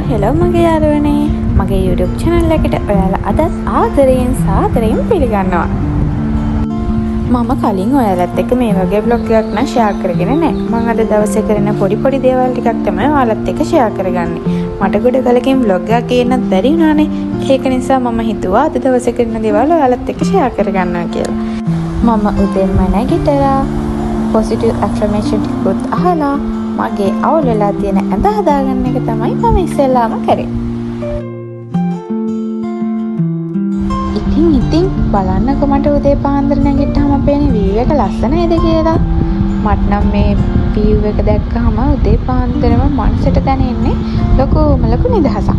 Hello මගේ යාළුවනේ මගේ YouTube channel එකට ඔයාලා අදත් ආදරයෙන් සාදරයෙන් පිළිගන්නවා. මම කලින් ඔයාලත් එක්ක මේ වගේ vlog එකක් නම් share කරගෙන නැහැ. මම අද දවසේ කරන පොඩි දේවල් ටිකක් තමයි ඔයාලත් එක්ක share කරගන්නේ. මට ගොඩ කලකින් vlog එකක් ගේන්නත් බැරි වුණානේ. ඒක නිසා මම හිතුවා අද දවසේ කරන දේවල් ඔයාලත් එක්ක share කරගන්නවා කියලා. මම උදේම නැගිටලා positive affirmation ටිකත් අහලා මගේ අවුල් වෙලා තියෙන ඇඳ හදාගන්න එක තමයි මම ඉස්සෙල්ලාම කරේ. ඉතින් බලන්නකො මට උදේ පාන්දර නැගිට්ටාම පේන view එක ලස්සනයිද කියලා. මට නම් මේ view එක දැක්කම උදේ පාන්දරම මනසට දැනෙන්නේ ලොකු නිදහසක්.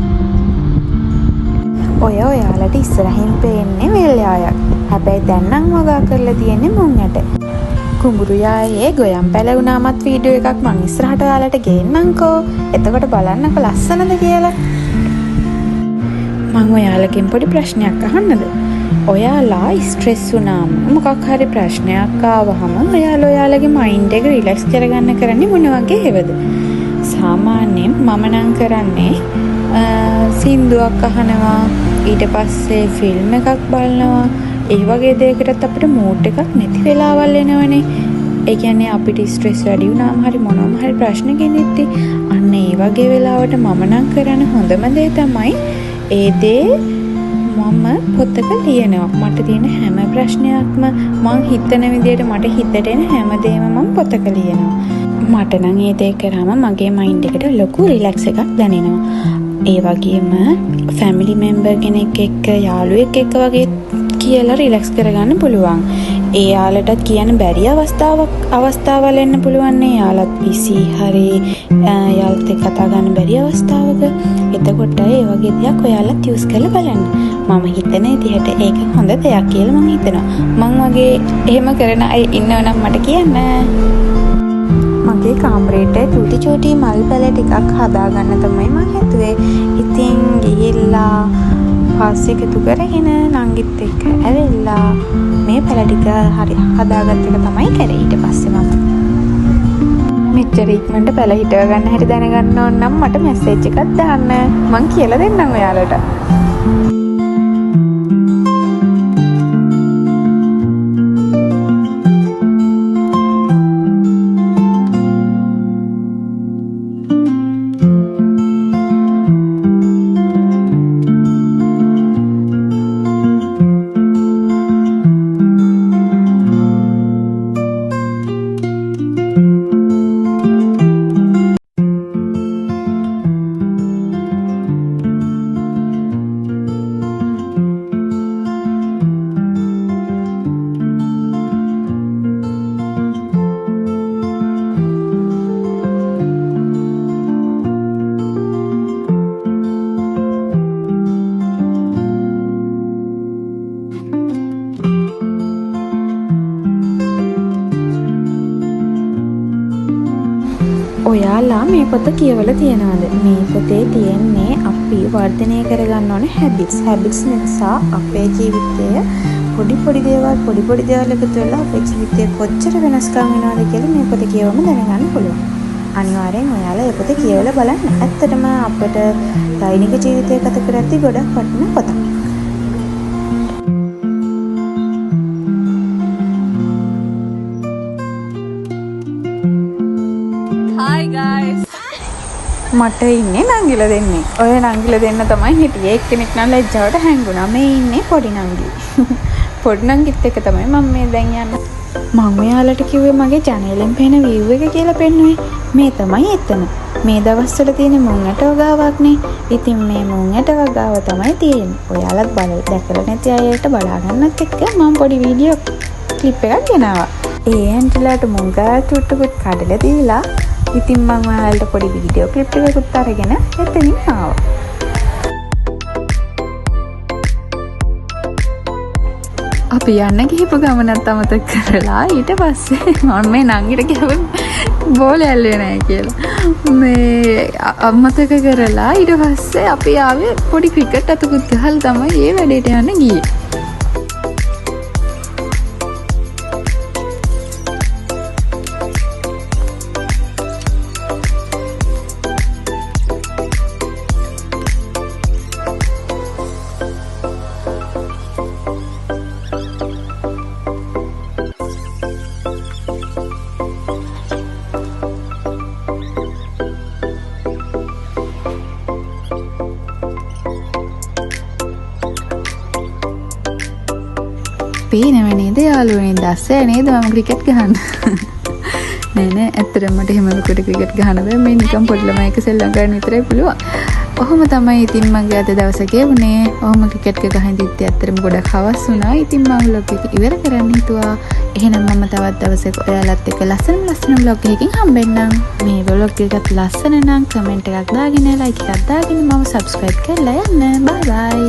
ඔයාලට ඉස්සරහින් පේන්නේ වෙල්යායක්. හැබැයි දැන් නම් වගා කරලා තියෙන්නේ මුං යට. කුඹුරු යායේ ගොයම් පැලුණාමත් වීඩියෝ එකක් මං ඉස්සරහට ඔයාලට ගේන්නම්කෝ. එතකොට බලන්නකො ලස්සනද කියලා. මං ඔයාලකින් පොඩි ප්‍රශ්නයක් අහන්නද? ඔයාලා ස්ට්‍රෙස් වුණාම මොකක් හරි ප්‍රශ්නයක් ආවහම ඔයාලගේ මයින්ඩ් එක රිලැක්ස් කරගන්න කරන්නේ මොන වගේ හේවද? සාමාන්‍යයෙන් මම නම් කරන්නේ සින්දුවක් අහනවා, ඊට පස්සේ ෆිල්ම් එකක් බලනවා. ඒ වගේ දෙයකටත් අපිට මූඩ් එකක් නැති වෙලාවල් එනවනේ. ඒ කියන්නේ අපිට ස්ට්‍රෙස් වැඩි වුණාම හරි මොනවාම හරි ප්‍රශ්න ගෙනෙද්දි අන්න ඒ වගේ වෙලාවට මම නම් කරන හොඳම දේ තමයි ඒ දේ මම පොතක ලියනවා. මට තියෙන හැම ප්‍රශ්නයක්ම මං හිතන විදියට මට හිතට එන හැමදේම මම පොතක ලියනවා. මට නම් ඒ දේ කරාම මගේ මයින්ඩ් එකට ලොකු රිලැක්ස් එකක් දැනෙනවා. ඒ වගේම ෆැමිලි මෙම්බර් කෙනෙක් එක්ක යාළුවෙක් එක්ක වගේ කියලා රිලැක්ස් කරගන්න පුළුවන්. ඒ යාළටත් කියන්න බැරි අවස්ථාවල් එන්න පුළුවන් නේ. යාළත් බිසි හරි යාළත් එක්ක කතා ගන්න බැරි අවස්ථාවක. එතකොට ඒ වගේ දෙයක් ඔයාලත් යූස් කරලා බලන්න. මම හිතන විදිහට ඒක හොඳ දෙයක් කියලා මම හිතනවා. මං වගේ එහෙම කරන අය ඉන්නවනම් මට කියන්න. මගේ කාමරේට චූටි මල් පැල ටිකක් හදාගන්න තමයි මම හිතුවේ. ඉතින් ගිහිල්ලා පාස් එකතු කරගෙන නංගිත් එක්ක ඇවිල්ලා මේ පැල ටික හරි හදාගත්ත එක තමයි කරේ. ඊට පස්සේ මම මෙච්චර ඉක්මනට පැල හිටව ගන්න හැටි දැනගන්න ඕන නම් මට මැසේජ් එකක් දාන්න. මං කියලා දෙන්නම් ඔයාලට. ඔයාලා මේ පොත කියවලා තියෙනවද? මේ පොතේ තියෙන්නේ අපි වර්ධනය කරගන්න ඕන හැබිට්ස් නිසා අපේ ජීවිතය පොඩි දේවල් එකතු වෙලා අපේ ජීවිතය කොච්චර වෙනස්කම් වෙනවද කියලා මේ පොත කියවම දැනගන්න පුළුවන්. අනිවාර්යෙන් ඔයාලා මේ පොත කියවලා බලන්න. ඇත්තටම අපිට දෛනික ජීවිතය ගත කරද්දී ගොඩක් වටින පොතක්. මට ඉන්නේ නංගිලා දෙන්නේ. ඔය නංගිලා දෙන්න තමයි හිටියේ. එක්කෙනෙක් නම් ලැජ්ජාවට හැංගුණා. මේ ඉන්නේ පොඩි නංගි. පොඩි නංගිත් එක්ක තමයි මම මේ දැන් යන්නේ. මම ඔයාලට කිව්වේ මගේ ජනේලෙන් පේන view එක කියලා පෙන්නුවේ. මේ තමයි එතන. මේ දවස්වල තියෙන මුංගට වගාවක්නේ. ඉතින් මේ මුංගට වගාව තමයි තියෙන්නේ. ඔයාලත් දැකලා නැති අයට බලා ගන්නත් එක්ක මම පොඩි වීඩියෝ ක්ලිප් එකක් ගෙනාවා. ඒ ඇන්ටිලාට මුංගා චුට්ටුකුත් කඩලා දීලා ඉතින් මම ඔයාලට පොඩි වීඩියෝ ක්ලිප් එකකුත් අරගෙන එතනින් ආවා. අපි යන්න ගිහපු ගමනත් අමතක කරලා ඊට පස්සේ මම මේ නංගිට කිව්වා බෝලේ ඇල්ලුවේ නැහැ කියලා. මේ අමතක කරලා ඊට පස්සේ අපි ආවේ පොඩි ක්‍රිකට් අතකුත් ගහලා තමයි මේ වැඩේට යන්න ගියේ. පේනව නේද යාළුවනේ දස්සේ නේද මම ක්‍රිකට් ගහන්න. නෑ ඇත්තටම මට එහෙම ලොකුට ක්‍රිකට් ගහන්න බෑ. මේ නිකන් පොඩි ළමයික සෙල්ලම් කරන්න විතරයි පුළුවන්. ඔහොම තමයි ඉතින් මගේ අද දවස ගෙවුනේ. ඔහොම ක්‍රිකට් එක ගහින් ඉද්දි ඇත්තටම ගොඩක් හවස් වුණා. ඉතින් මම vlog එක ඉවර කරන්න හිතුවා. එහෙනම් මම තවත් දවසක ඔයාලත් එක්ක ලස්සන vlog එකකින් හම්බෙන්නම්. මේ vlog එකත් ලස්සන නම් කමෙන්ට් එකක් දාගෙන like එකක් දාගෙන මම subscribe කරලා යන්න. bye bye.